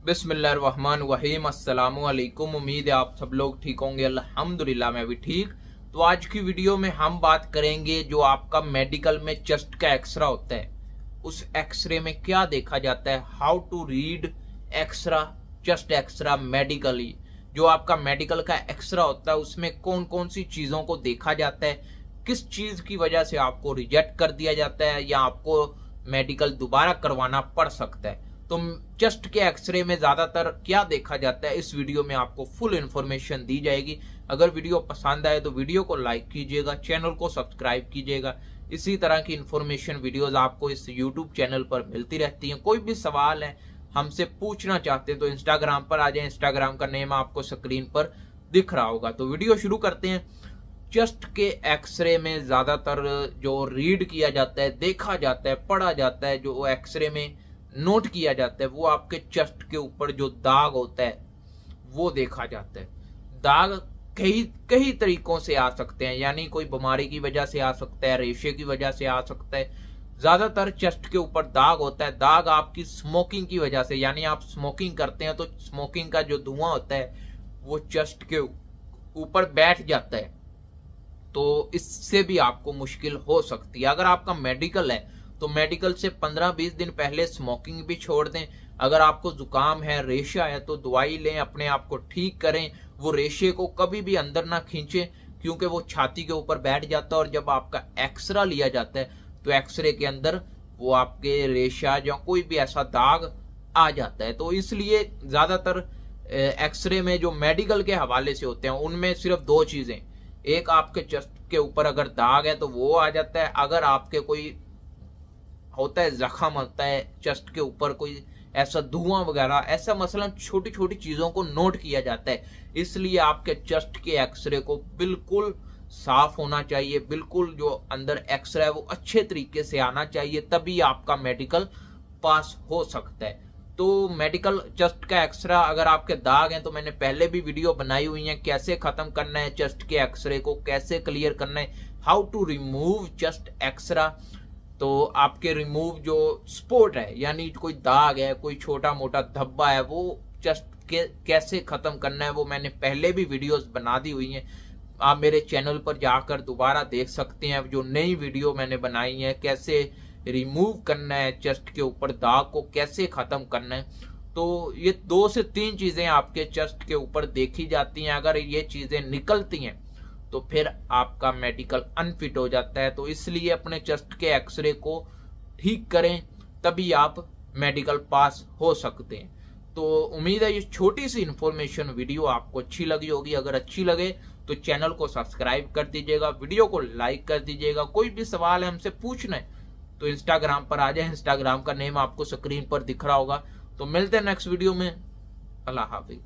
बिस्मिल्लाहिर्रहमानिर्रहीम। अस्सलामु अलैकुम। उम्मीद है आप सब लोग ठीक होंगे। अल्हम्दुलिल्लाह मैं भी ठीक। तो आज की वीडियो में हम बात करेंगे जो आपका मेडिकल में चेस्ट का एक्सरे होता है, उस एक्सरे में क्या देखा जाता है, how to read x-ray, chest x-ray medically. जो आपका मेडिकल का एक्सरा होता है उसमें कौन कौन सी चीजों को देखा जाता है, किस चीज की वजह से आपको रिजेक्ट कर दिया जाता है या आपको मेडिकल दोबारा करवाना पड़ सकता है। तो चेस्ट के एक्सरे में ज्यादातर क्या देखा जाता है, इस वीडियो में आपको फुल इंफॉर्मेशन दी जाएगी। अगर वीडियो पसंद आए तो वीडियो को लाइक कीजिएगा, चैनल को सब्सक्राइब कीजिएगा। इसी तरह की इंफॉर्मेशन वीडियोस आपको इस यूट्यूब चैनल पर मिलती रहती हैं। कोई भी सवाल है हमसे पूछना चाहते हैं तो इंस्टाग्राम पर आ जाए। इंस्टाग्राम का नेम आपको स्क्रीन पर दिख रहा होगा। तो वीडियो शुरू करते हैं। चेस्ट के एक्सरे में ज्यादातर जो रीड किया जाता है, देखा जाता है, पढ़ा जाता है, जो एक्सरे में नोट किया जाता है, वो आपके चेस्ट के ऊपर जो दाग होता है वो देखा जाता है। दाग कई तरीकों से आ सकते हैं, यानी कोई बीमारी की वजह से आ सकता है, रेशे की वजह से आ सकता है। ज्यादातर चेस्ट के ऊपर दाग होता है। दाग आपकी स्मोकिंग की वजह से, यानी आप स्मोकिंग करते हैं तो स्मोकिंग का जो धुआं होता है वो चेस्ट के ऊपर बैठ जाता है, तो इससे भी आपको मुश्किल हो सकती है। अगर आपका मेडिकल है तो मेडिकल से 15-20 दिन पहले स्मोकिंग भी छोड़ दें। अगर आपको जुकाम है, रेशा है, तो दवाई लें, अपने आप को ठीक करें। वो रेशे को कभी भी अंदर ना खींचें क्योंकि वो छाती के ऊपर बैठ जाता है और जब आपका एक्सरा लिया जाता है तो एक्सरे के अंदर वो आपके रेशा या कोई भी ऐसा दाग आ जाता है। तो इसलिए ज्यादातर एक्सरे में जो मेडिकल के हवाले से होते हैं उनमें सिर्फ दो चीजें, एक आपके चेस्ट के ऊपर अगर दाग है तो वो आ जाता है। अगर आपके कोई होता है जख्म होता है चेस्ट के ऊपर, कोई ऐसा धुआं वगैरह, ऐसा मसलन छोटी छोटी चीजों को नोट किया जाता है। इसलिए आपके चेस्ट के एक्सरे को बिल्कुल साफ होना चाहिए, बिल्कुल जो अंदर एक्सरे है वो अच्छे तरीके से आना चाहिए, तभी आपका मेडिकल पास हो सकता है। तो मेडिकल चेस्ट का एक्सरा, अगर आपके दाग हैं तो मैंने पहले भी वीडियो बनाई हुई है, कैसे खत्म करना है चेस्ट के एक्सरे को, कैसे क्लियर करना है, how to remove chest x-ray. तो आपके रिमूव जो स्पॉट है, यानी कोई दाग है, कोई छोटा मोटा धब्बा है, वो चेस्ट के कैसे खत्म करना है, वो मैंने पहले भी वीडियोस बना दी हुई हैं। आप मेरे चैनल पर जाकर दोबारा देख सकते हैं, जो नई वीडियो मैंने बनाई है, कैसे रिमूव करना है चेस्ट के ऊपर दाग को, कैसे खत्म करना है। तो ये 2 से 3 चीजें आपके चेस्ट के ऊपर देखी जाती हैं। अगर ये चीजें निकलती हैं तो फिर आपका मेडिकल अनफिट हो जाता है। तो इसलिए अपने चेस्ट के एक्सरे को ठीक करें, तभी आप मेडिकल पास हो सकते हैं। तो उम्मीद है ये छोटी सी इंफॉर्मेशन वीडियो आपको अच्छी लगी होगी। अगर अच्छी लगे तो चैनल को सब्सक्राइब कर दीजिएगा, वीडियो को लाइक कर दीजिएगा। कोई भी सवाल है हमसे पूछना है तो इंस्टाग्राम पर आ जाए। इंस्टाग्राम का नेम आपको स्क्रीन पर दिख रहा होगा। तो मिलते हैं नेक्स्ट वीडियो में। अल्लाह हाफिज।